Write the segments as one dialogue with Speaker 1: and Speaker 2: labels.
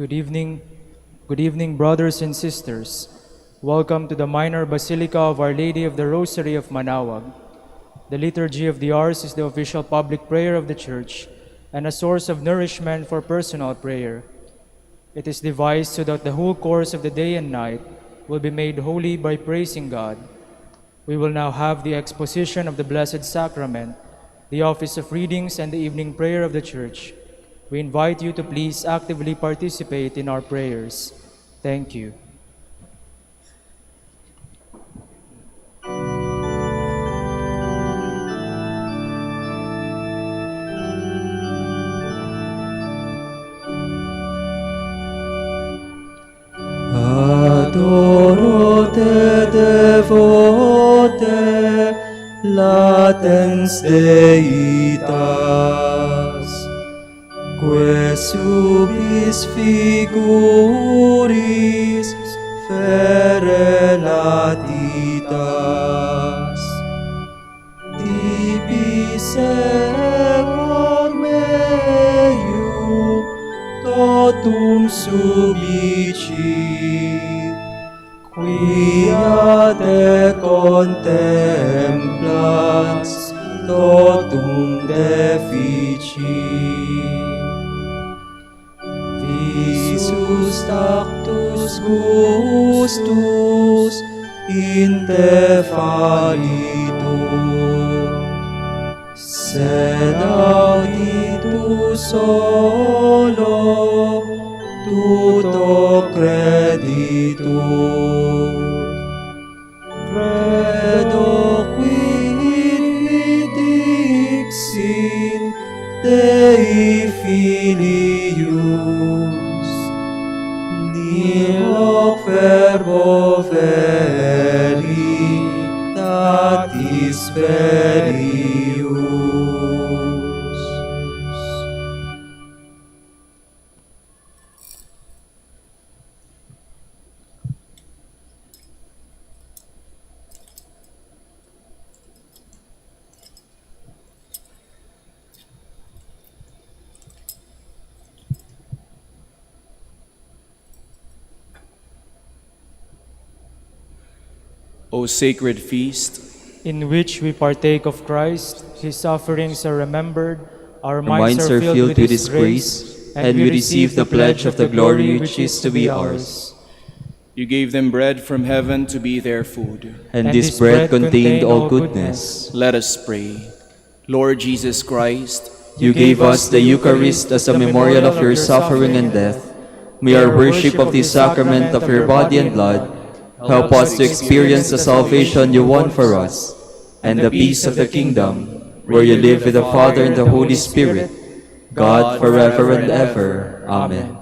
Speaker 1: Good evening. Good evening, brothers and sisters. Welcome to the Minor Basilica of Our Lady of the Rosary of Manaoag. The Liturgy of the Hours is the official public prayer of the Church and a source of nourishment for personal prayer. It is devised so that the whole course of the day and night will be made holy by praising God. We will now have the exposition of the Blessed Sacrament, the office of readings, and the evening prayer of the Church. We invite you to please actively participate in our prayers. Thank you.
Speaker 2: Adoro te, devote, latens Deitas, que subis figuris fere latitas, tibi semor meum totum subicit, quia te contemplans totum deficit. Visus tactus gustus in te falitur, sed auditus solo tuto creditur. Credo quid dixit Dei Filius, nihil verbo veritatis verius.
Speaker 3: O sacred feast,
Speaker 1: in which we partake of Christ, His sufferings are remembered, our
Speaker 2: Our minds are filled with His grace, and we receive the pledge of the glory which is to be ours.
Speaker 3: you gave them bread from heaven to be their food.
Speaker 2: And this bread contained all goodness.
Speaker 3: Let us pray. Lord Jesus Christ,
Speaker 2: You gave us the Eucharist as a memorial of your suffering and death. May our worship of this sacrament of your body and blood help us to experience the salvation you won for us, and the peace of the kingdom, where you live with the Father and the Holy Spirit, God forever and ever. Amen.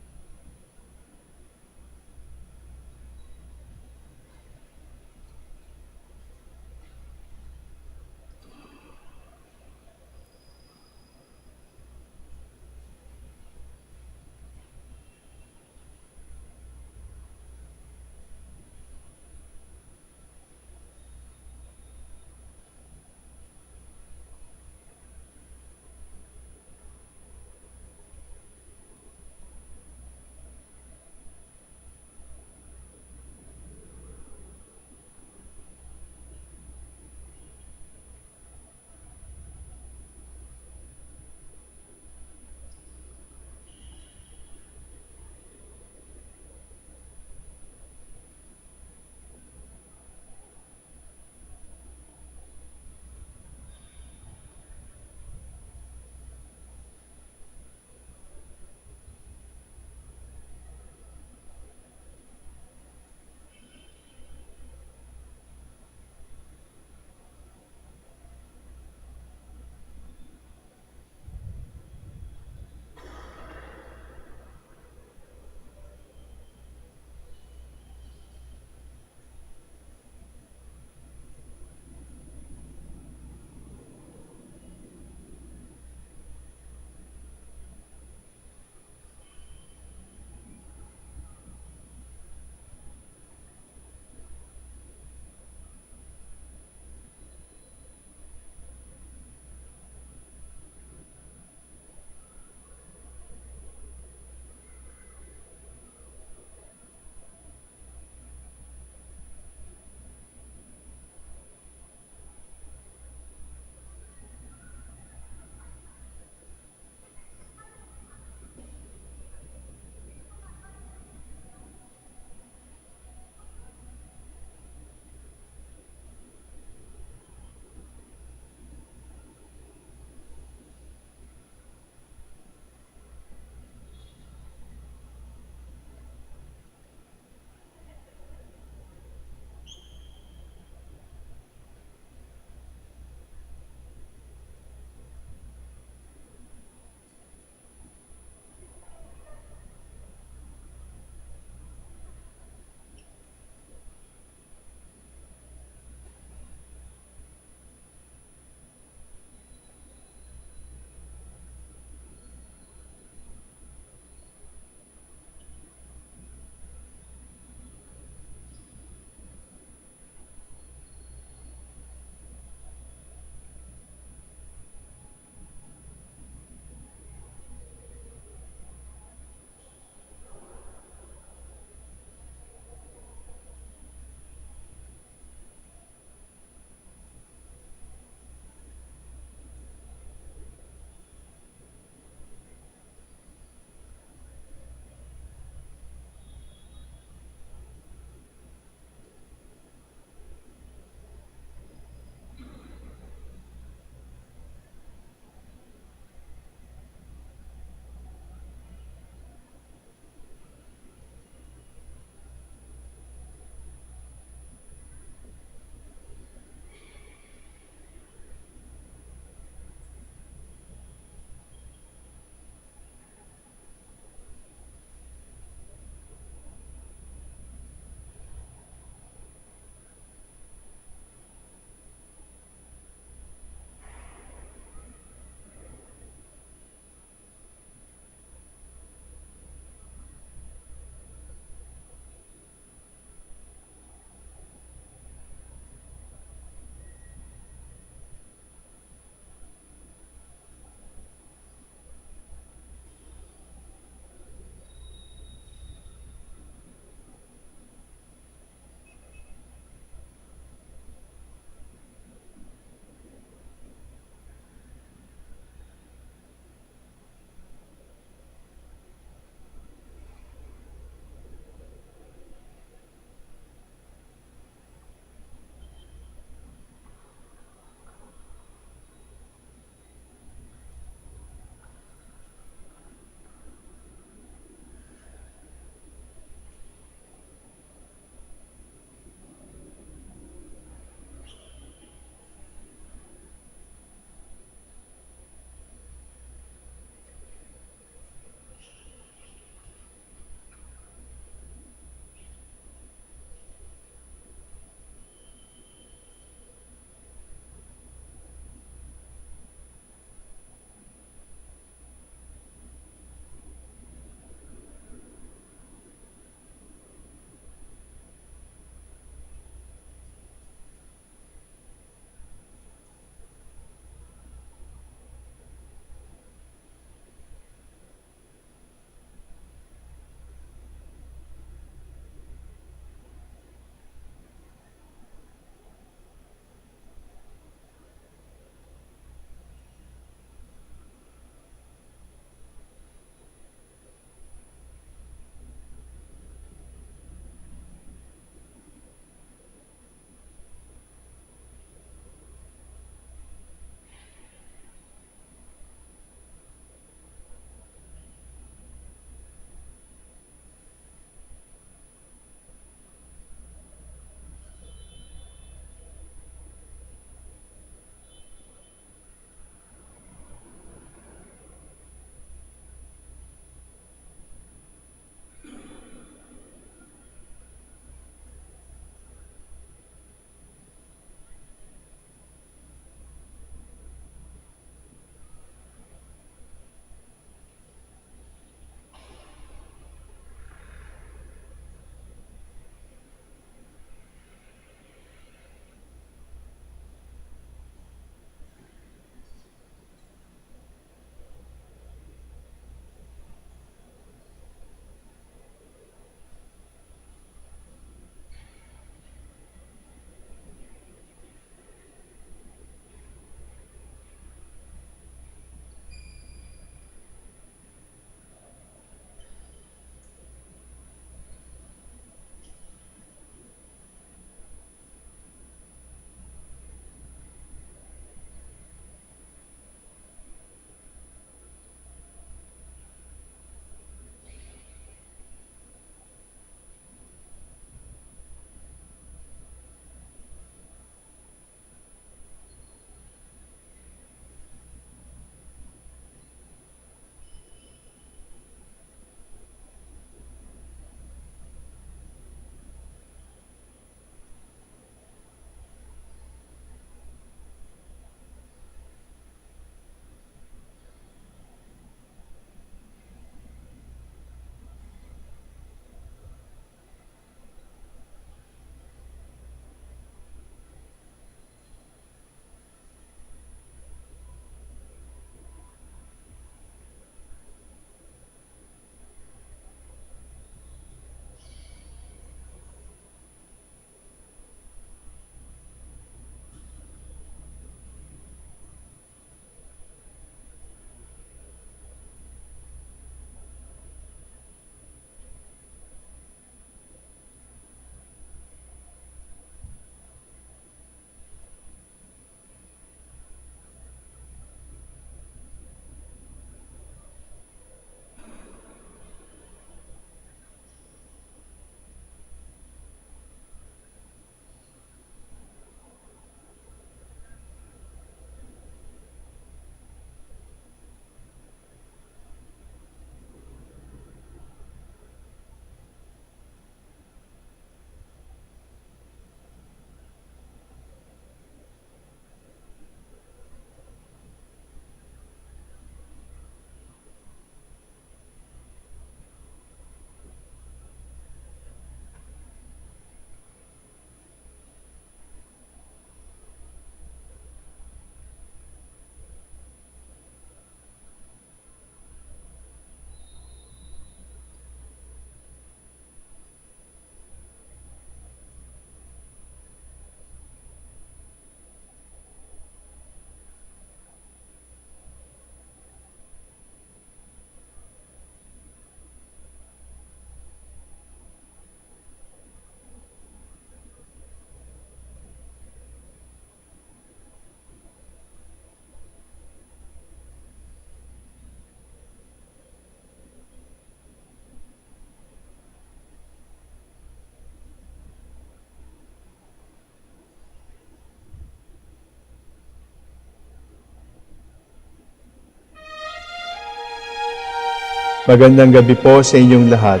Speaker 4: Magandang gabi po sa inyong lahat.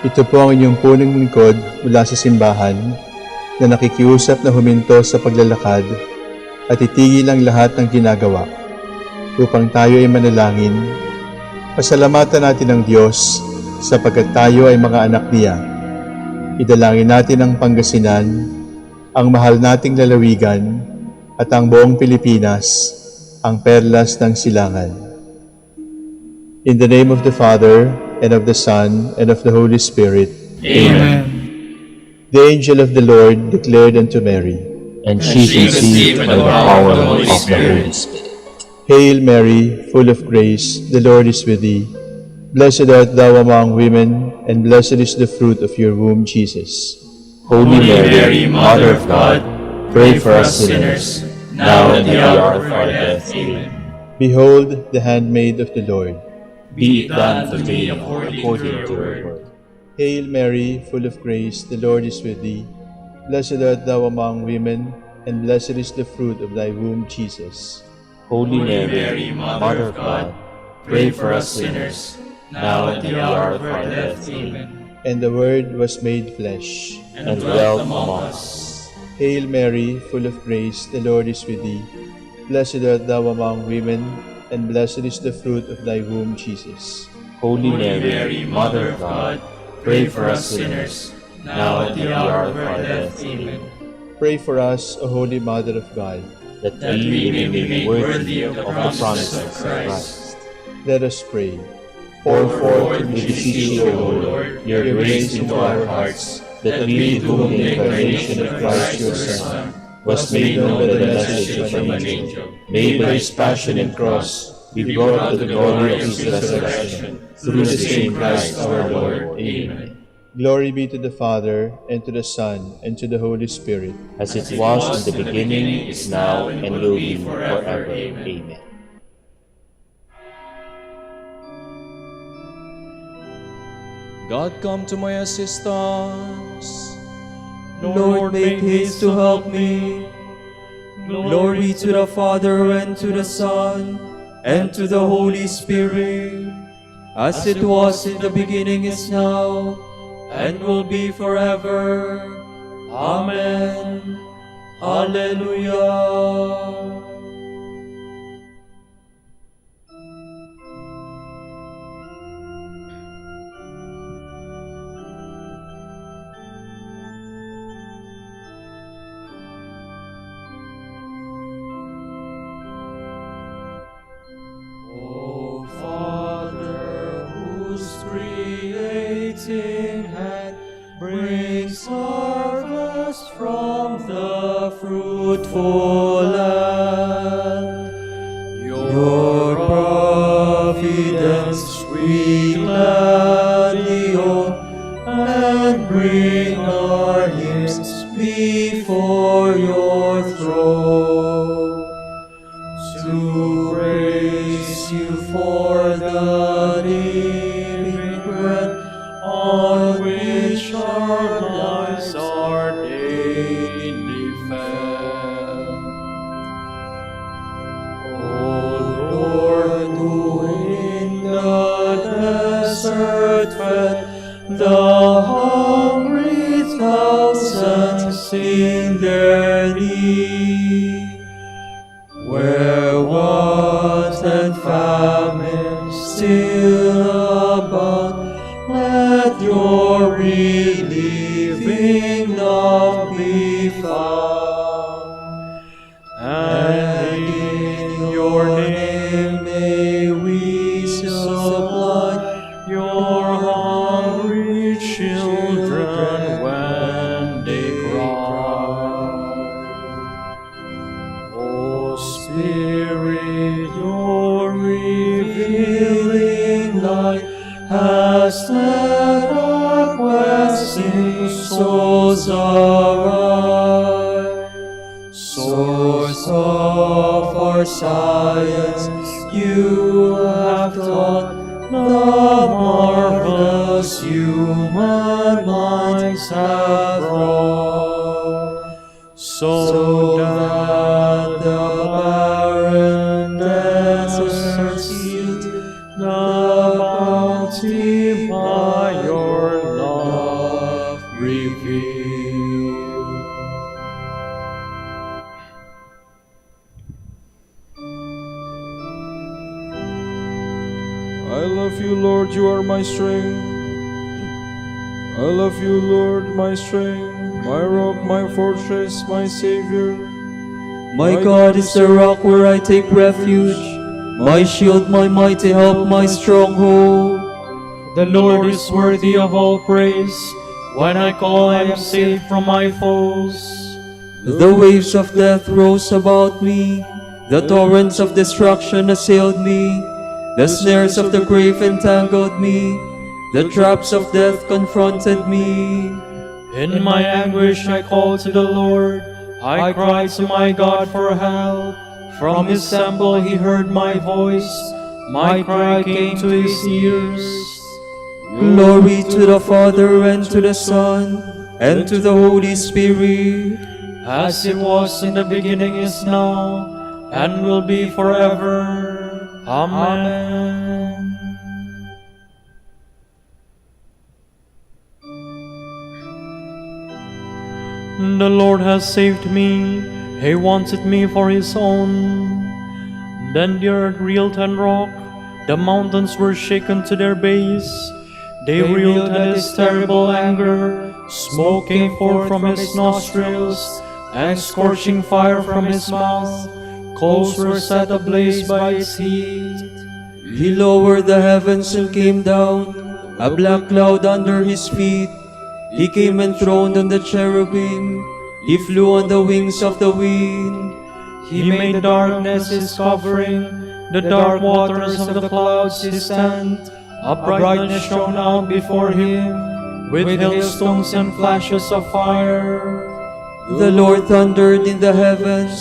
Speaker 4: Ito po ang inyong punong lingkod mula sa simbahan na nakikiusap na huminto sa paglalakad at itigil ang lahat ng ginagawa upang tayo ay manalangin. Pasalamatan natin ang Diyos sapagkat tayo ay mga anak niya. Idalangin natin ang Pangasinan, ang mahal nating lalawigan at ang buong Pilipinas, ang perlas ng silangan. In the name of the Father, and of the Son, and of the Holy Spirit.
Speaker 5: Amen.
Speaker 4: The angel of the Lord declared unto Mary,
Speaker 5: And she conceived by the power of the Holy Spirit.
Speaker 4: Hail Mary, full of grace, the Lord is with thee. Blessed art thou among women, and blessed is the fruit of your womb, Jesus.
Speaker 5: Holy Mary, Mother of God, pray for us sinners, now and at the hour of our death. Amen.
Speaker 4: Behold the handmaid of the Lord.
Speaker 5: Be it done to me according to your word.
Speaker 4: Hail Mary, full of grace, the Lord is with thee. Blessed art thou among women, and blessed is the fruit of thy womb, Jesus.
Speaker 5: Holy Mary, Mother of God, pray for us sinners, now and at the hour of our death. Amen.
Speaker 4: And the Word was made flesh,
Speaker 5: And dwelt among us.
Speaker 4: Hail Mary, full of grace, the Lord is with thee. Blessed art thou among women, and blessed is the fruit of thy womb, Jesus.
Speaker 5: Holy Mary, Mother of God, pray for us sinners, now and at the hour of our death. Amen.
Speaker 4: Pray for us, O Holy Mother of God.
Speaker 5: That we may be made worthy of the promises of Christ.
Speaker 4: Let us pray.
Speaker 5: Pour forth, we beseech you, O Lord, your grace into our hearts, that we, to whom the incarnation of Christ your Son was made known by the message of an angel, may by his passion and cross be brought to the glory of his resurrection, through the same Christ our Lord. Amen.
Speaker 4: Glory be to the Father, and to the Son, and to the Holy Spirit.
Speaker 5: As it was in the beginning, is now, and will be forever. Amen.
Speaker 3: God, come to my assistance.
Speaker 6: Lord, make haste to help me. Glory to the Father, and to the Son, and to the Holy Spirit, as it was in the beginning, is now, and will be forever. Amen. Alleluia. Creating hand brings harvest from the fruitful land. Your providence we gladly own, and bring our hymns before your throne to praise you for the living bread on which our lives are daily fed. O Lord, who in the desert fed the hungry thousands in their need, where want and famine still abound, let your relieving love be found. And in your name may we supply your hungry children when they cry. O Spirit, your revealing light has led our questing souls aright. Source of our science, you have taught the marvelous human minds have wrought, so that the barren deserts yield the bounty
Speaker 7: I love you, Lord, you are my strength. I love you, Lord, my strength, my rock, my fortress, my Savior.
Speaker 6: My God is the rock where I take refuge, my shield, my mighty help, my stronghold.
Speaker 1: The Lord is worthy of all praise. When I call, I am saved from my foes.
Speaker 6: The waves of death rose about me, the torrents of destruction assailed me, the snares of the grave entangled me, the traps of death confronted me.
Speaker 1: In my anguish I called to the Lord. I cried to my God for help. From his temple he heard my voice. My cry came to his ears.
Speaker 6: Glory to the Father, and to the Son, and to the Holy Spirit.
Speaker 1: As it was in the beginning, is now, and will be forever. Amen. The Lord has saved me. He wanted me for his own. Then the earth reeled and rocked. The mountains were shaken to their base. They reeled at his terrible anger. Smoke came forth from his nostrils, and scorching fire from his mouth. Coals were set ablaze by its heat.
Speaker 6: He lowered the heavens and came down, a black cloud under his feet. He came enthroned on the cherubim. He flew on the wings of the wind.
Speaker 1: He made the darkness his covering, the dark waters of the clouds his tent. A brightness shone out before him, with hailstones and flashes of fire.
Speaker 6: The Lord thundered in the heavens.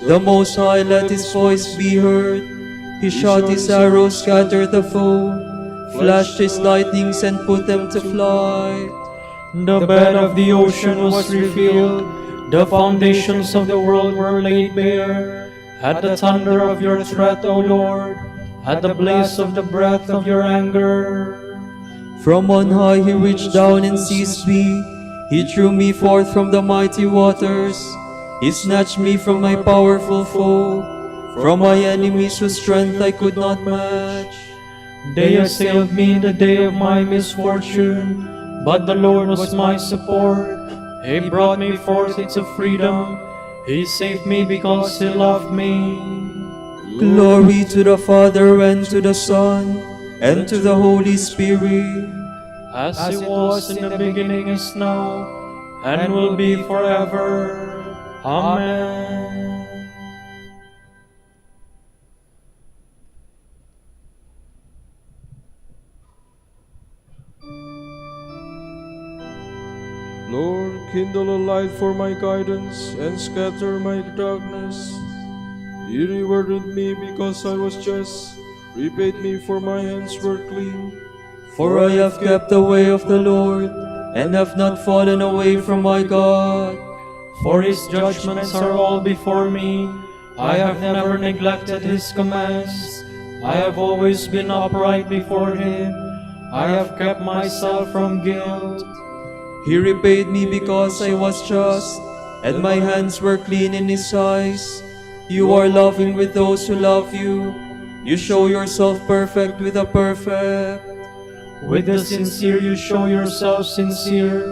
Speaker 6: The Most High let his voice be heard. He shot his arrows, scattered the foe, flashed his lightnings, and put them to flight.
Speaker 1: The bed of the ocean was revealed. The foundations of the world were laid bare. At the thunder of your threat, O Lord, at the blaze of the breath of your anger.
Speaker 6: From on high he reached down and seized me. He drew me forth from the mighty waters. He snatched me from my powerful foe, from my enemies whose strength I could not match.
Speaker 1: They assailed me in the day of my misfortune, but the Lord was my support. He brought me forth into freedom. He saved me because he loved me.
Speaker 6: Glory to the Father, and to the Son, and to the Holy Spirit.
Speaker 1: As it was in the beginning, is now, and will be forever. Amen.
Speaker 7: Lord, kindle a light for my guidance, and scatter my darkness. He rewarded me because I was just, repaid me for my hands were clean.
Speaker 6: For I have kept the way of the Lord, and have not fallen away from my God.
Speaker 1: For his judgments are all before me. I have never neglected his commands. I have always been upright before him. I have kept myself from guilt.
Speaker 6: He repaid me because I was just, and my hands were clean in his eyes. You are loving with those who love you. You show yourself perfect with the perfect.
Speaker 1: With the sincere you show yourself sincere,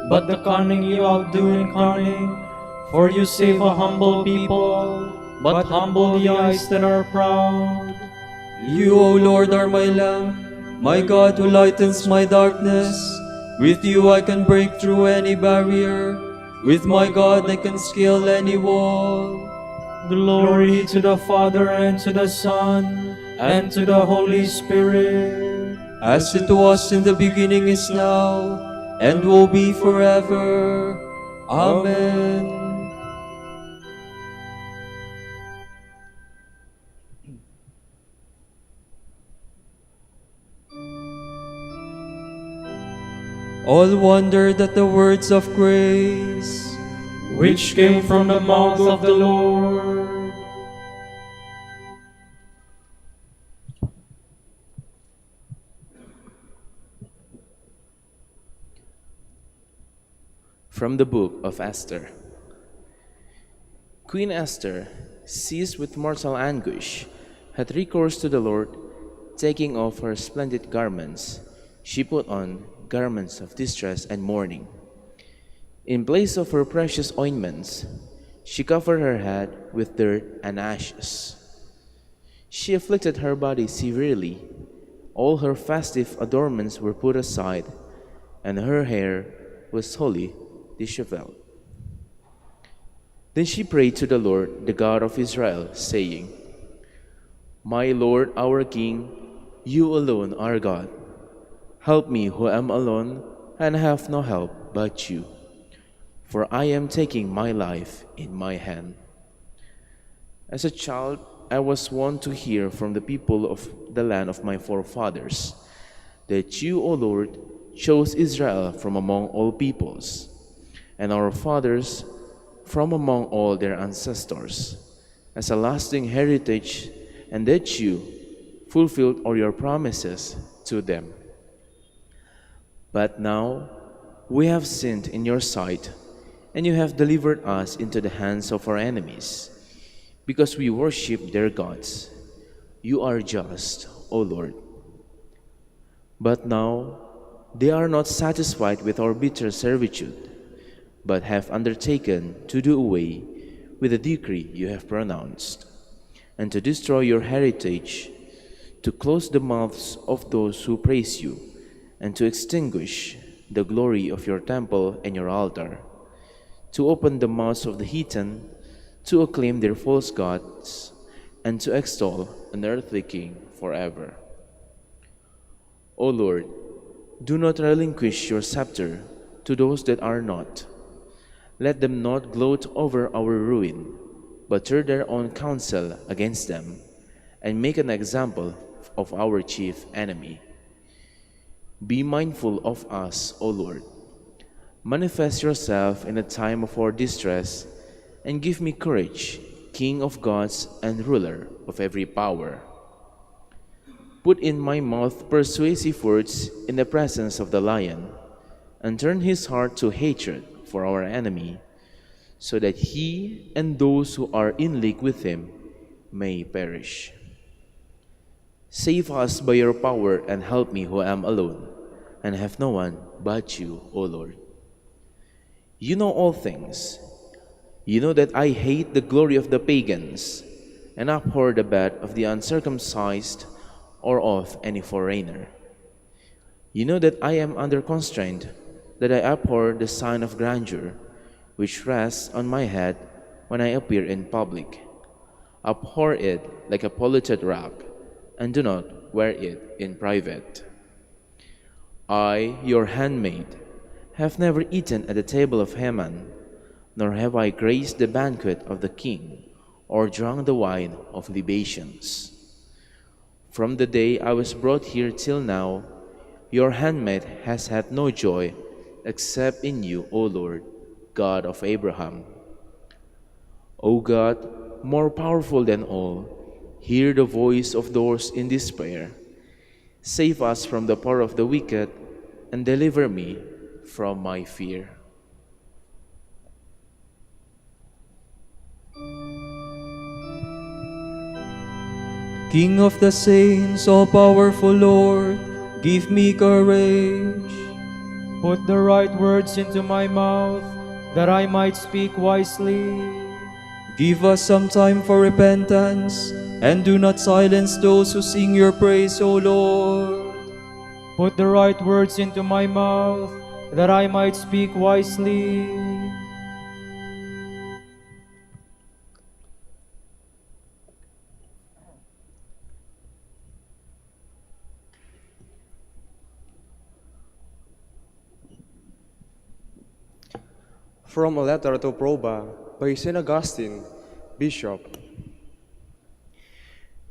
Speaker 1: but the cunning you outdo in cunning. For you save a humble people, but humble the eyes that are proud.
Speaker 6: You, O Lord, are my lamp, my God who lightens my darkness. With you I can break through any barrier. With my God I can scale any wall.
Speaker 1: Glory to the Father, and to the Son, and to the Holy Spirit.
Speaker 6: As it was in the beginning, is now, and will be forever. Amen. All wondered at the words of grace,
Speaker 1: which came from the mouth of the Lord.
Speaker 8: From the Book of Esther. Queen Esther, seized with mortal anguish, had recourse to the Lord taking off her splendid garments, she put on garments of distress and mourning. In place of her precious ointments, she covered her head with dirt and ashes. She afflicted her body severely. All her festive adornments were put aside, and her hair was wholly disheveled. Then she prayed to the Lord, the God of Israel, saying, My Lord, our King, you alone are God. Help me who am alone and have no help but you. For I am taking my life in my hand. As a child, I was wont to hear from the people of the land of my forefathers that you, O Lord, chose Israel from among all peoples, and our fathers from among all their ancestors, as a lasting heritage, and that you fulfilled all your promises to them. But now we have sinned in your sight, and you have delivered us into the hands of our enemies, because we worship their gods. You are just, O Lord. But now they are not satisfied with our bitter servitude, but have undertaken to do away with the decree you have pronounced, and to destroy your heritage, to close the mouths of those who praise you, and to extinguish the glory of your temple and your altar, to open the mouths of the heathen, to acclaim their false gods, and to extol an earthly king forever. O Lord, do not relinquish your scepter to those that are not. Let them not gloat over our ruin, but turn their own counsel against them, and make an example of our chief enemy. Be mindful of us, O Lord. Manifest yourself in a time of our distress, and give me courage, King of gods and ruler of every power. Put in my mouth persuasive words in the presence of the lion, and turn his heart to hatred for our enemy, so that he and those who are in league with him may perish. Save us by your power and help me who am alone, and have no one but you, O Lord. You know all things. You know that I hate the glory of the pagans, and abhor the bed of the uncircumcised or of any foreigner. You know that I am under constraint, that I abhor the sign of grandeur, which rests on my head when I appear in public. Abhor it like a polluted rag, and do not wear it in private. I, your handmaid, have never eaten at the table of Haman, nor have I graced the banquet of the king, or drunk the wine of libations. From the day I was brought here till now, your handmaid has had no joy except in you, O Lord, God of Abraham. O God, more powerful than all, hear the voice of those in despair. Save us from the power of the wicked, and deliver me from my fear.
Speaker 6: King of the saints, all-powerful Lord, give me courage.
Speaker 1: Put the right words into my mouth, that I might speak wisely.
Speaker 6: Give us some time for repentance, and do not silence those who sing your praise, O Lord.
Speaker 1: Put the right words into my mouth, that I might speak wisely.
Speaker 9: From a letter to Proba by St. Augustine, Bishop.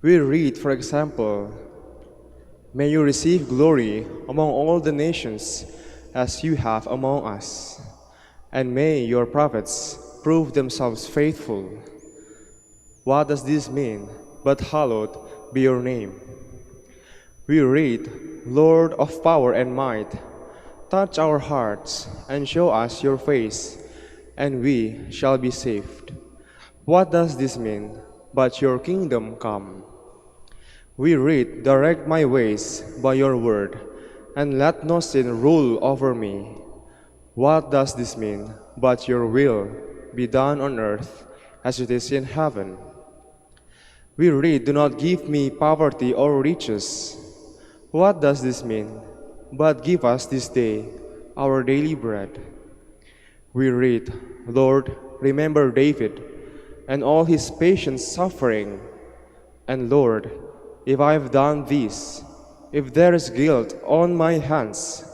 Speaker 9: We read, for example, May you receive glory among all the nations as you have among us, and may your prophets prove themselves faithful. What does this mean? But hallowed be your name. We read, Lord of power and might, touch our hearts and show us your face, and we shall be saved. What does this mean? But your kingdom come. We read, direct my ways by your word, and let no sin rule over me. What does this mean? But your will be done on earth as it is in heaven. We read, do not give me poverty or riches. What does this mean? But give us this day our daily bread. We read, Lord, remember David and all his patient suffering. And Lord, if I have done this, if there is guilt on my hands,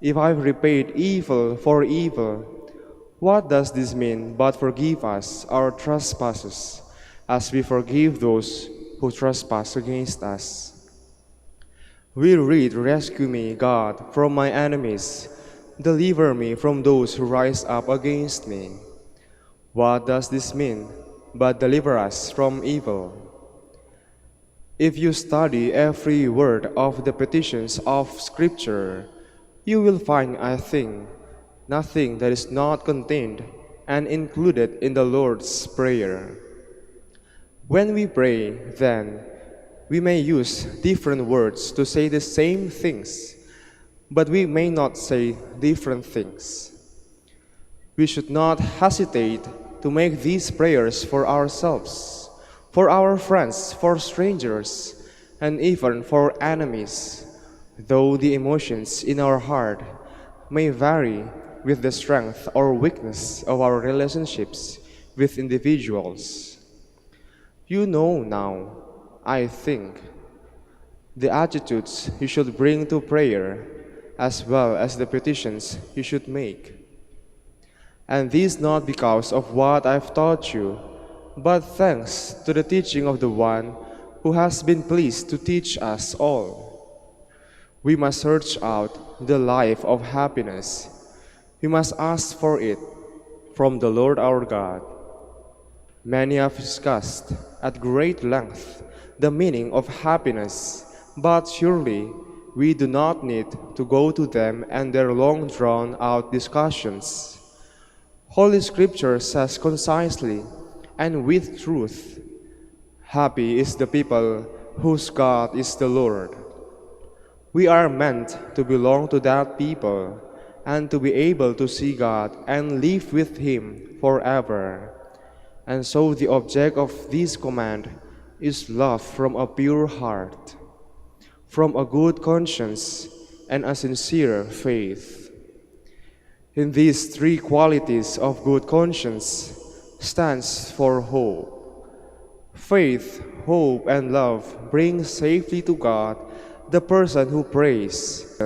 Speaker 9: if I have repaid evil for evil, what does this mean but forgive us our trespasses, as we forgive those who trespass against us? We read, rescue me, God, from my enemies. Deliver me from those who rise up against me. What does this mean? But deliver us from evil. If you study every word of the petitions of Scripture, you will find nothing that is not contained and included in the Lord's Prayer. When we pray, then, we may use different words to say the same things, but we may not say different things. We should not hesitate to make these prayers for ourselves, for our friends, for strangers, and even for enemies, though the emotions in our heart may vary with the strength or weakness of our relationships with individuals. You know now, I think, the attitudes you should bring to prayer, as well as the petitions you should make. And this not because of what I've taught you, but thanks to the teaching of the one who has been pleased to teach us all. We must search out the life of happiness. We must ask for it from the Lord our God. Many have discussed at great length the meaning of happiness, but surely we do not need to go to them and their long drawn-out discussions. Holy Scripture says concisely and with truth, happy is the people whose God is the Lord. We are meant to belong to that people and to be able to see God and live with Him forever. And so the object of this command is love from a pure heart, from a good conscience, and a sincere faith. In these three qualities of good conscience stands for hope. Faith, hope, and love bring safely to God the person who prays,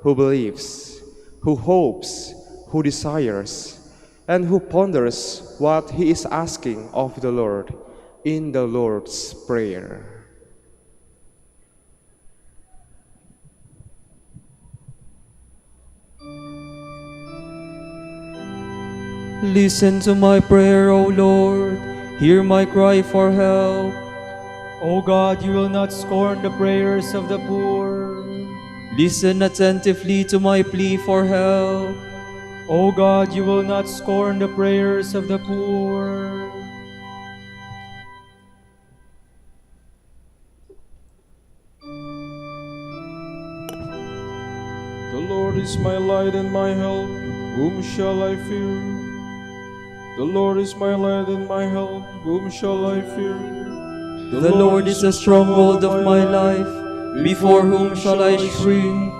Speaker 9: who believes, who hopes, who desires, and who ponders what he is asking of the Lord in the Lord's Prayer.
Speaker 6: Listen to my prayer, O Lord. Hear my cry for help.
Speaker 1: O God, you will not scorn the prayers of the poor.
Speaker 6: Listen attentively to my plea for help.
Speaker 1: O God, you will not scorn the prayers of the poor.
Speaker 7: The Lord is my light and my help. Whom shall I fear? The Lord is my light and my help. Whom shall I fear?
Speaker 6: The Lord is the stronghold of my life. Before whom shall I shrink?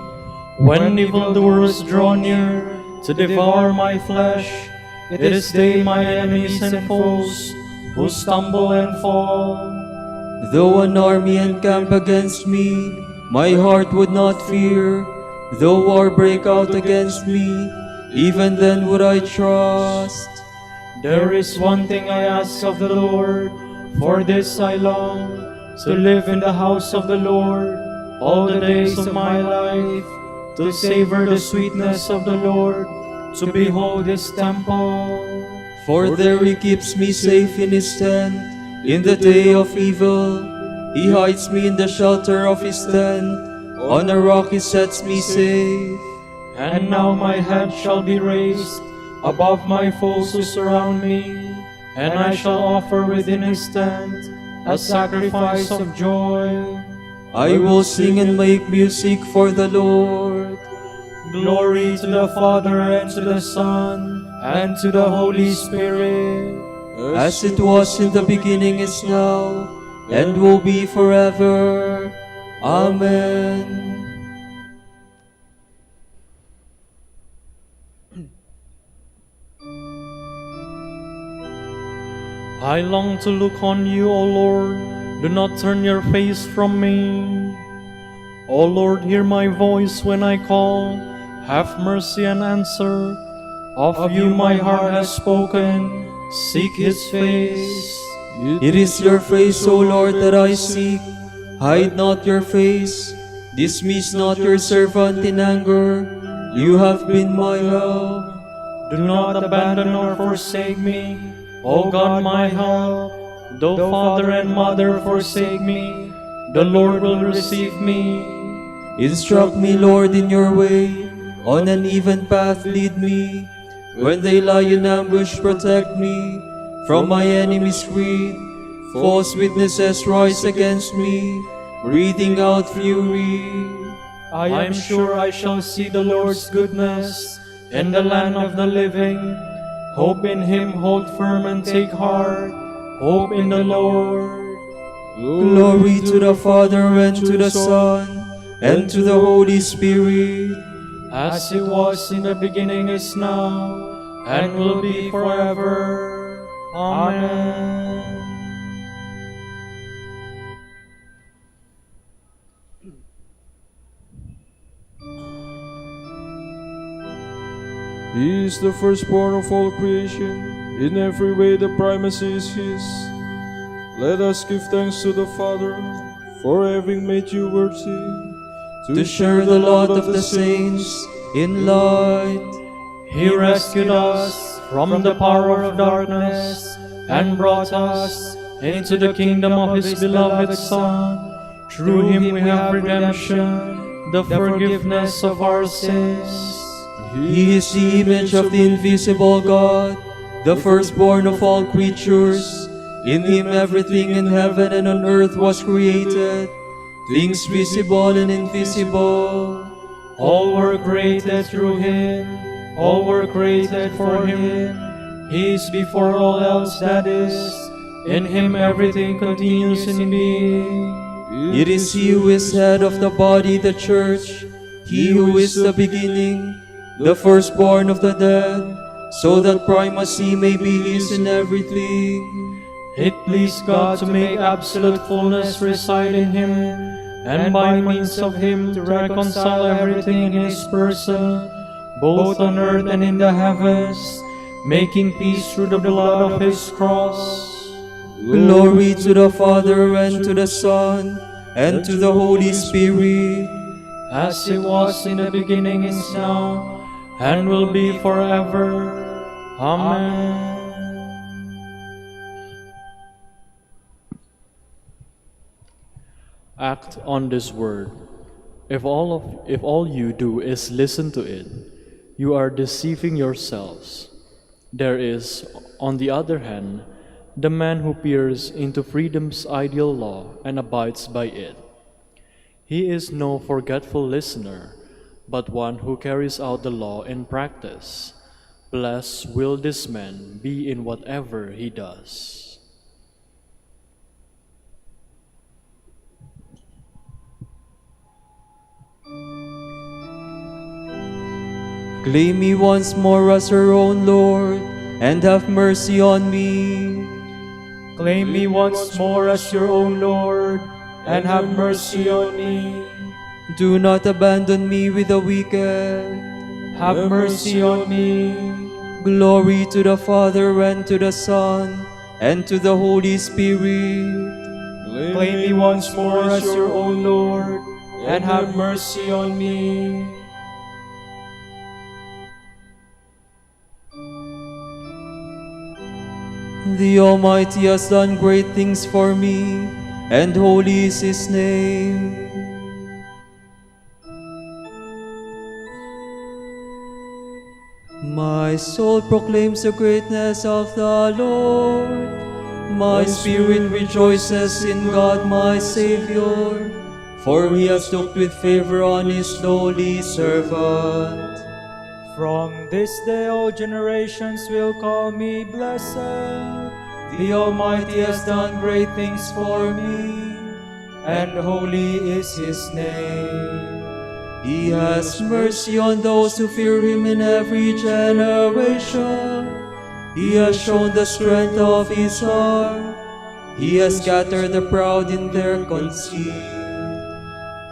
Speaker 1: When evildoers draw near to devour my flesh, it is they, my enemies and foes, who stumble and fall.
Speaker 6: Though an army encamp against me, my heart would not fear. Though war break out against me, even then would I trust.
Speaker 1: There is one thing I ask of the Lord, for this I long, to live in the house of the Lord all the days of my life, to savor the sweetness of the Lord, to behold His temple.
Speaker 6: For there He keeps me safe in His tent. In the day of evil, He hides me in the shelter of His tent. On a rock He sets me safe.
Speaker 1: And now my head shall be raised above my foes who surround me, and I shall offer within His tent a sacrifice of joy.
Speaker 6: I will sing and make music for the Lord.
Speaker 1: Glory to the Father, and to the Son, and to the Holy Spirit.
Speaker 6: As it was in the beginning, is now, and will be forever. Amen.
Speaker 10: I long to look on you, O Lord. Do not turn your face from me. O Lord, hear my voice when I call. Have mercy and answer. Of you my heart has spoken. Seek his face.
Speaker 6: It is your face, O Lord, that I seek. Hide not your face. Dismiss not your servant in anger. You have been my help.
Speaker 10: Do not abandon or forsake me, O God, my help. Though father and mother forsake me, the Lord will receive me.
Speaker 6: Instruct me, Lord, in your way. On an even path lead me. When they lie in ambush, protect me from my enemy's greed. False witnesses rise against me, breathing out fury.
Speaker 1: I am sure I shall see the Lord's goodness in the land of the living. Hope in him, hold firm and take heart. Hope in the Lord.
Speaker 6: Glory to the Father, and to the Son, and to the Holy Spirit.
Speaker 1: As it was in the beginning, is now, and will be forever. Amen.
Speaker 7: He is the firstborn of all creation. In every way the primacy is his. Let us give thanks to the Father for having made you worthy
Speaker 6: To share the lot of the saints in light.
Speaker 1: He rescued us from the power of darkness and brought us into the kingdom of his beloved Son. Through him we have redemption, the forgiveness of our sins.
Speaker 6: He is the image of the invisible God, the firstborn of all creatures. In him everything in heaven and on earth was created, things visible and invisible.
Speaker 1: All were created through him, all were created for him. He is before all else that is. In him everything continues in being.
Speaker 6: It is he who is head of the body, the church, he who is the beginning, the firstborn of the dead, so that primacy may be his in everything.
Speaker 1: It pleased God to make absolute fullness reside in him, and by means of him to reconcile everything in his person, both on earth and in the heavens, making peace through the blood of his cross.
Speaker 6: Glory to the Father, and to the Son, and to the Holy Spirit.
Speaker 1: As it was in the beginning, is now, and will be forever. Amen.
Speaker 10: Act on this word. If all you do is listen to it, you are deceiving yourselves. There is, on the other hand, the man who peers into freedom's ideal law and abides by it. He is no forgetful listener, but one who carries out the law in practice. Blessed will this man be in whatever he does.
Speaker 6: Claim me once more as your own Lord, and have mercy on me.
Speaker 1: Claim me once more as your own Lord, and have mercy on me.
Speaker 6: Do not abandon me with the wicked.
Speaker 1: Have mercy on me.
Speaker 6: Glory to the Father, and to the Son, and to the Holy Spirit.
Speaker 1: Claim me once more as your own Lord, and have mercy on me.
Speaker 6: The Almighty has done great things for me, and holy is his name. My soul proclaims the greatness of the Lord. My spirit rejoices in God my Savior, for he has looked with favor on his lowly servant.
Speaker 1: From this day all generations will call me blessed. The Almighty has done great things for me, and holy is his name.
Speaker 6: He has mercy on those who fear him in every generation. He has shown the strength of his arm. He has scattered the proud in their conceit.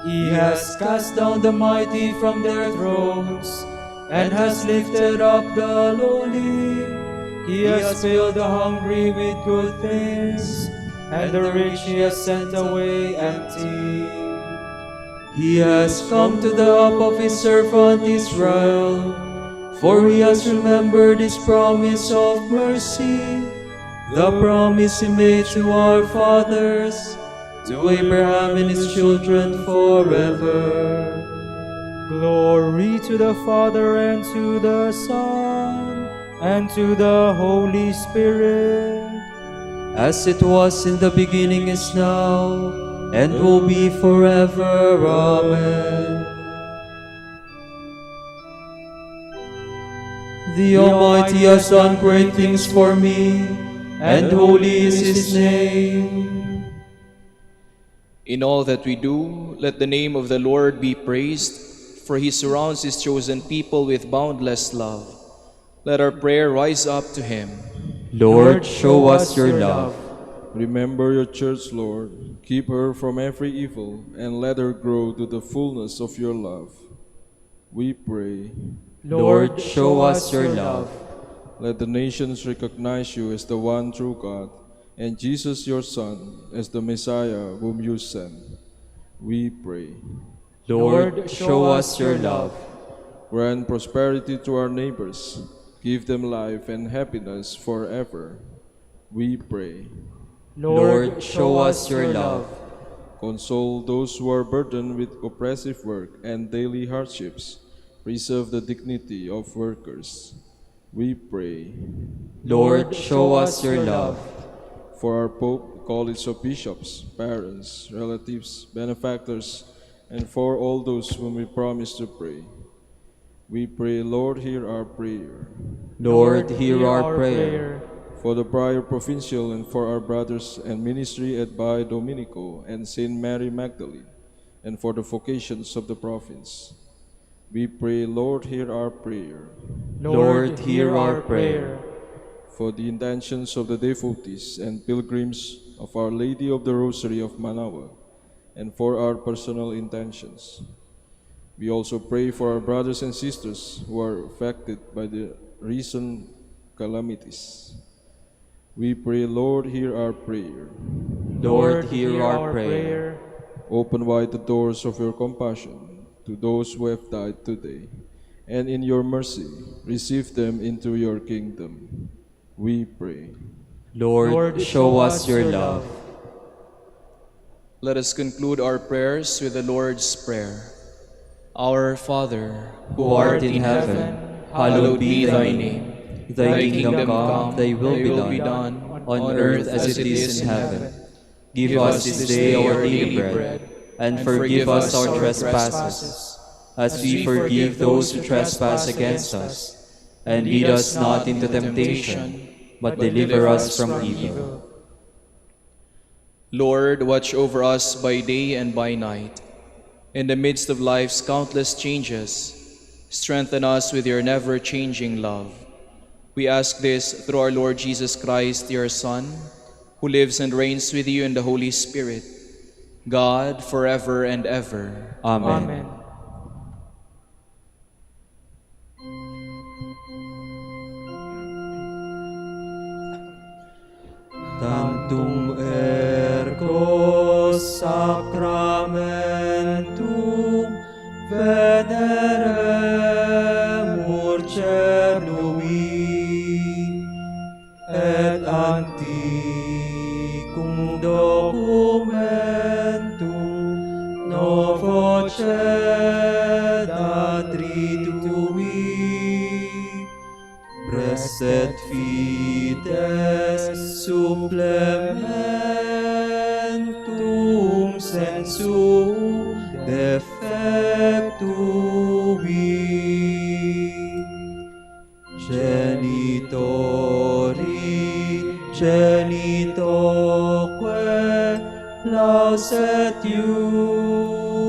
Speaker 1: He has cast down the mighty from their thrones, and has lifted up the lowly. He has filled the hungry with good things, and the rich he has sent away empty.
Speaker 6: He has come to the help of his servant Israel, for he has remembered his promise of mercy, the promise he made to our fathers, to Abraham and his children forever.
Speaker 1: Glory to the Father, and to the Son, and to the Holy Spirit.
Speaker 6: As it was in the beginning, is now, and will be forever. Amen. The Almighty has done great things for me, and holy is his name.
Speaker 3: In all that we do, let the name of the Lord be praised, for he surrounds his chosen people with boundless love. Let our prayer rise up to him.
Speaker 6: Lord, show us your love.
Speaker 7: Remember your church, Lord. Keep her from every evil, and let her grow to the fullness of your love. We pray.
Speaker 6: Lord, show us your love.
Speaker 7: Let the nations recognize you as the one true God, and Jesus your Son as the Messiah whom you sent. We pray.
Speaker 6: Lord, show us your love.
Speaker 7: Grant prosperity to our neighbors. Give them life and happiness forever. We pray.
Speaker 6: Lord, show us your love.
Speaker 7: Console those who are burdened with oppressive work and daily hardships. Preserve the dignity of workers. We pray.
Speaker 6: Lord, show us your love.
Speaker 7: For our Pope, College of Bishops, parents, relatives, benefactors, and for all those whom we promise to pray. We pray, Lord, hear our prayer.
Speaker 6: Lord, hear our prayer.
Speaker 7: For the Prior Provincial and for our brothers and ministry at Bae Dominico and Saint Mary Magdalene, and for the vocations of the province. We pray, Lord, hear our prayer.
Speaker 6: Lord, hear our prayer.
Speaker 7: For the intentions of the devotees and pilgrims of Our Lady of the Rosary of Manaoag, and for our personal intentions. We also pray for our brothers and sisters who are affected by the recent calamities. We pray, Lord, hear our prayer.
Speaker 6: Lord, hear our prayer.
Speaker 7: Open wide the doors of your compassion to those who have died today, and in your mercy, receive them into your kingdom. We pray.
Speaker 6: Lord, show us your love.
Speaker 3: Let us conclude our prayers with the Lord's Prayer. Our Father,
Speaker 6: who art in heaven, hallowed be thy name. Thy kingdom come, thy will be done, on earth as it is in heaven. Give us this day our daily bread, and forgive us our trespasses, as we forgive those who trespass against us. And lead us not into temptation, but deliver us from evil.
Speaker 3: Lord, watch over us by day and by night. In the midst of life's countless changes, strengthen us with your never-changing love. We ask this through our Lord Jesus Christ, your Son, who lives and reigns with you in the Holy Spirit, God, forever and ever.
Speaker 6: Amen.
Speaker 1: Amen.
Speaker 6: Tantum ergo sacramentum veneremur celui et antiquum documentum novo elementum sensu defectui, genitori genitoque lauset jubilatio,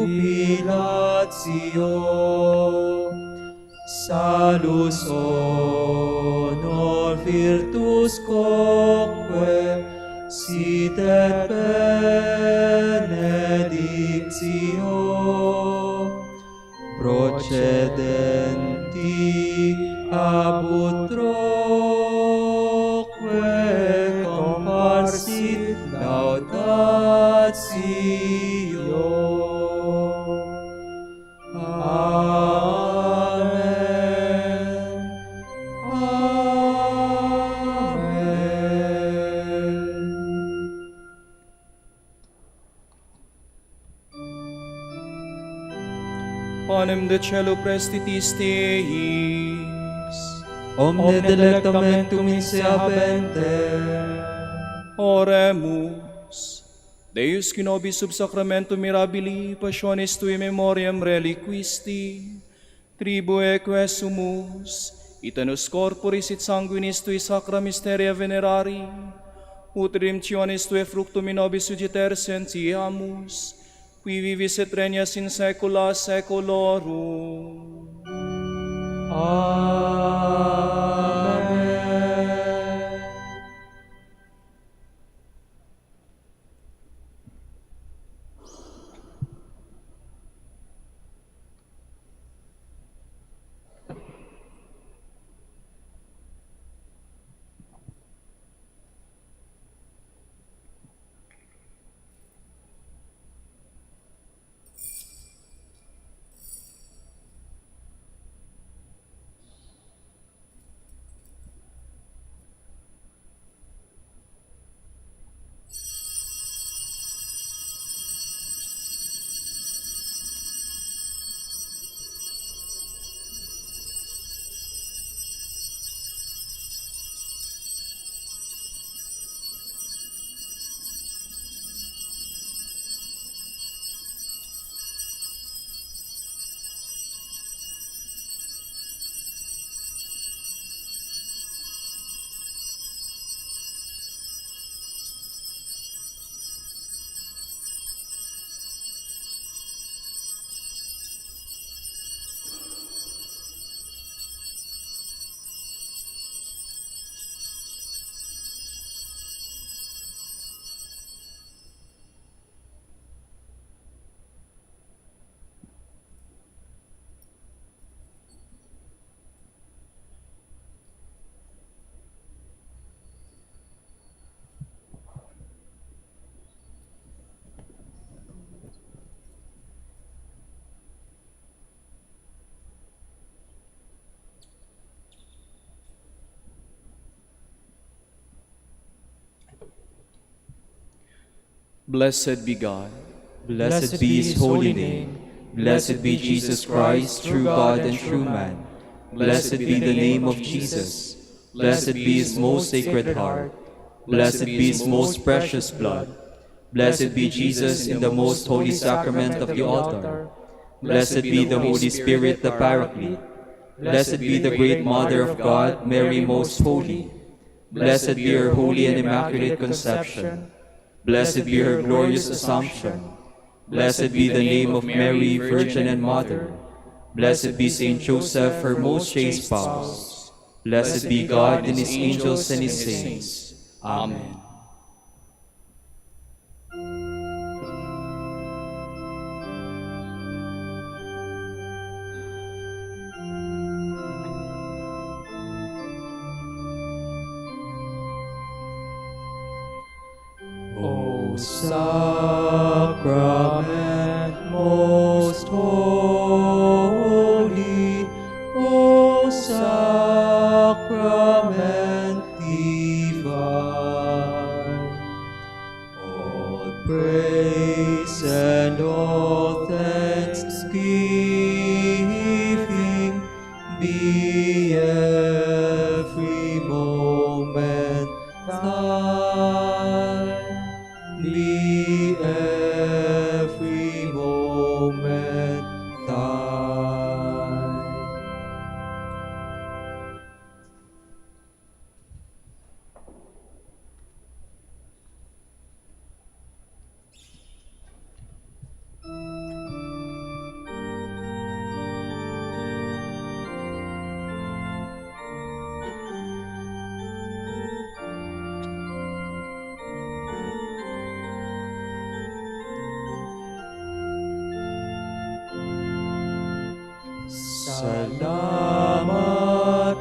Speaker 6: salus honor virtus quoque sit et benedictio, procedenti ab utroque comparsit laudatio. Amen. Amen.
Speaker 3: Panem de cielo prestitis Teis,
Speaker 6: Omne delectamentum in se habente.
Speaker 3: Oremus. Deus qui nobis sub sacramentum mirabili passionis tui memoriam reliquisti, tribue quesumus, itanus corporis et sanguinis tui sacra mysteria venerari, ut redemptionis tui fructum in nobis sugiter sentiamus, qui vivis et regnas in saecula saeculorum.
Speaker 6: Amen.
Speaker 3: Blessed be God.
Speaker 2: Blessed be his holy name. Blessed be Jesus Christ, true God and true man. Blessed be the name of Jesus. Blessed be his most sacred heart. Blessed be his most precious blood. Blessed be Jesus in the most holy sacrament of the altar. Blessed be the Holy Spirit, the Paraclete. Blessed be the great Mother of God, Mary most holy. Blessed be her holy and immaculate conception. Blessed be her glorious Assumption. Blessed be the name of Mary, Virgin and Mother. Blessed be Saint Joseph, her most chaste spouse. Blessed be God and his angels and his saints. Amen.
Speaker 6: O sacrament most holy, O sacrament divine, all praise and all thanksgiving be every moment thine. Salamat,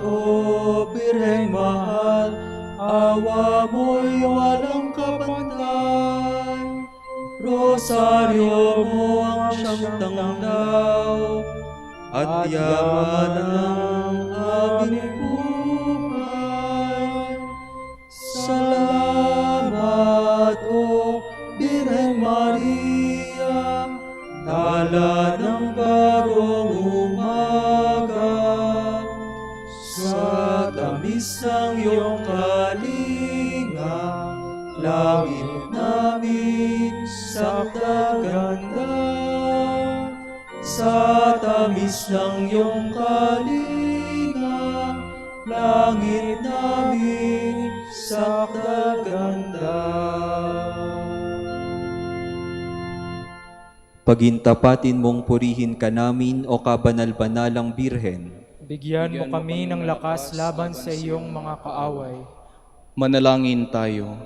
Speaker 6: O Birheng mahal, awa mo'y walang kapantay. Rosaryo mo ang siyang tanglaw, at yaman ng aming buhay. Salamat, O Birheng Maria, tala ng bagong umaga. Sa tamis ng iyong kalinga, langit namin sakdaganda. Sa tamis ng iyong kalinga, langit namin sakdaganda.
Speaker 2: Pagintapatin mong purihin ka namin, o kabanal-banalang Birhen.
Speaker 1: Bigyan mo kami ng lakas laban sa iyong mga kaaway.
Speaker 3: Manalangin tayo.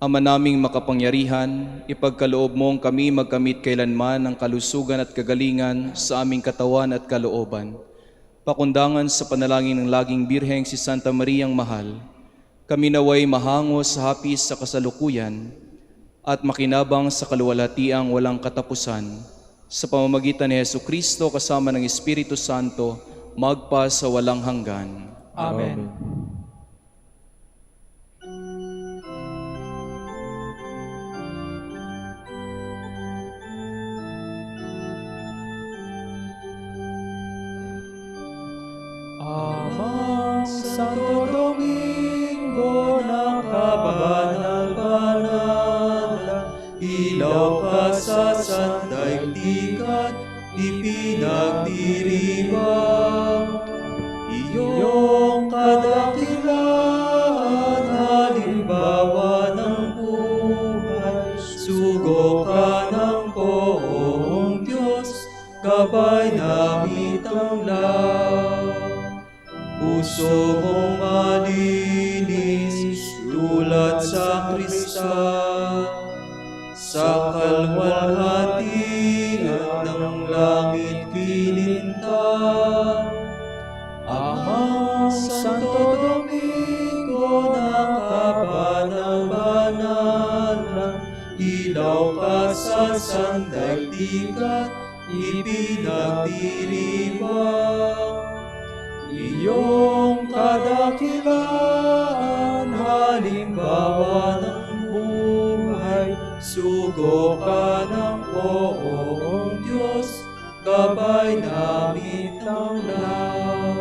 Speaker 3: Ama naming makapangyarihan, ipagkaloob mong kami magkamit kailanman ng kalusugan at kagalingan sa aming katawan at kalooban. Pakundangan sa panalangin ng laging Birheng si Santa Mariang Mahal, kami naway mahangos sa hapis sa kasalukuyan at makinabang sa kaluwalhatiang walang katapusan, sa pamamagitan ni Jesucristo kasama ng Espiritu Santo, magpa sa walang hanggan.
Speaker 1: Amen.
Speaker 6: Amang Santo Domingo ng kabanal-banalan, ilaw ka sa sandaigdigan, ipinagdiriwang. Iyong kadakilaan, halimbawa ng buhay, sugo ka ng poong Diyos, gabay namin tanglaw. Puso mong malinis, tulad sa kristal, sa kalwalhatian ng langit kinintay. Amang Santo Domingo ng kabanal-banalan, ilaw ka sa sandaigdigan, ipinagdiriwang. Iyong kadakilaan, halimbawa ng buhay, sugo ka ng poong Diyos, gabay namin tanglaw.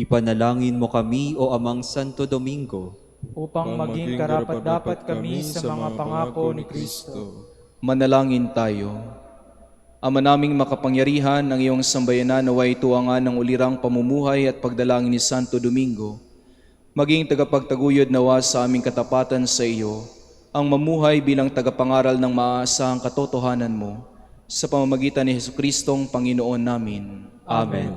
Speaker 2: Ipanalangin mo kami, o Amang Santo Domingo,
Speaker 1: upang maging karapat-dapat kami sa mga pangako ni Kristo.
Speaker 3: Manalangin tayo. Ama naming makapangyarihan, ang iyong sambayanan naway tuwangan ng ulirang pamumuhay at pagdalangin ni Santo Domingo, maging tagapagtaguyod nawa sa aming katapatan sa iyo, ang mamuhay bilang tagapangaral ng maaasahang katotohanan mo, sa pamamagitan ni Jesucristong Panginoon namin.
Speaker 2: Amen.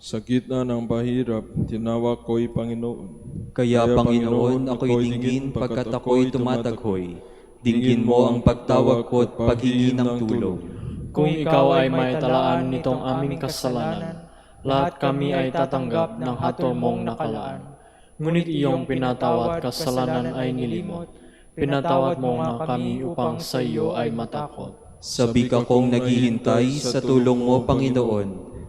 Speaker 7: Sa gitna ng pahirap, tinawag ko'y Panginoon.
Speaker 2: Kaya Panginoon, ako'y dingin pagkat ako'y tumataghoy. Dinggin mo ang pagtawag ko at paghingi ng tulong.
Speaker 10: Kung ikaw ay may talaan nitong aming kasalanan, lahat kami ay tatanggap ng hatol mong nakalaan. Ngunit iyong pinatawad kasalanan ay nilimot. Pinatawad mo nga kami upang sa iyo ay matakot.
Speaker 2: Sabik akong naghihintay sa tulong mo, Panginoon,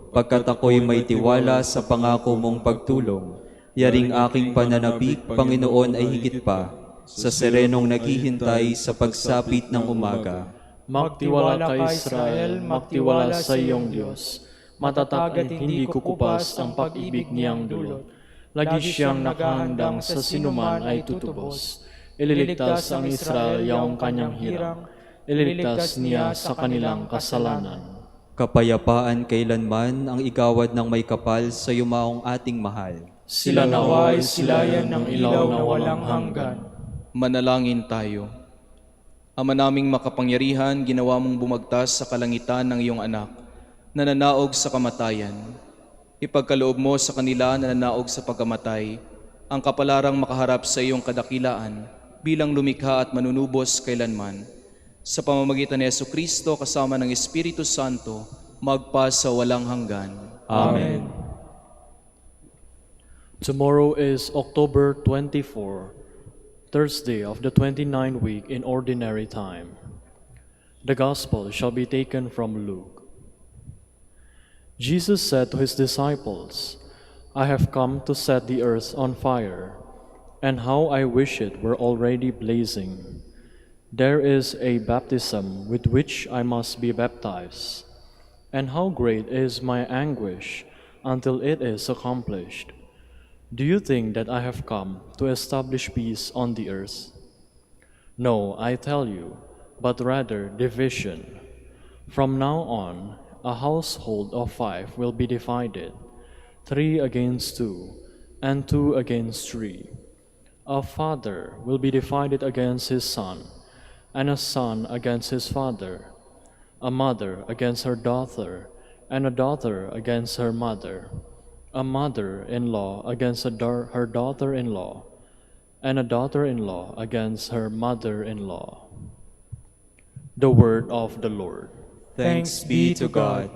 Speaker 2: pagkat ako'y may tiwala sa pangako mong pagtulong. Yaring aking pananabik, Panginoon, ay higit pa sa serenong naghihintay sa pagsapit ng umaga.
Speaker 10: Magtiwala ka, Israel, magtiwala sa iyong Diyos. Matatag at hindi kukupas ang pag-ibig niyang dulot. Lagi siyang nakahandang sa sinuman ay tutubos. Ililigtas ang Israel yaong kanyang hirang. Ililigtas niya sa kanilang kasalanan.
Speaker 2: Kapayapaan kailanman ang igawad ng may kapal sa yumaong ating mahal.
Speaker 10: Sila naway silayan ng ilaw na walang hanggan.
Speaker 3: Manalangin tayo. Ama naming makapangyarihan, ginawa mong bumagtas sa kalangitan ng iyong anak, na nanaog sa kamatayan. Ipagkaloob mo sa kanila na nanaog sa pagkamatay, ang kapalarang makaharap sa iyong kadakilaan, bilang lumikha at manunubos kailanman. Sa pamamagitan ni Jesucristo kasama ng Espiritu Santo, magpa sa walang hanggan.
Speaker 5: Amen.
Speaker 10: Tomorrow is October 24, Thursday of the 29th week in Ordinary Time. The Gospel shall be taken from Luke. Jesus said to his disciples, I have come to set the earth on fire, and how I wish it were already blazing. There is a baptism with which I must be baptized, and how great is my anguish until it is accomplished. Do you think that I have come to establish peace on the earth? No, I tell you, but rather division. From now on, a household of 5 will be divided, 3 against 2, and 2 against 3. A father will be divided against his son, and a son against his father, a mother against her daughter, and a daughter against her mother, a mother-in-law against her daughter-in-law, and a daughter-in-law against her mother-in-law. The word of the Lord.
Speaker 3: Thanks be to God.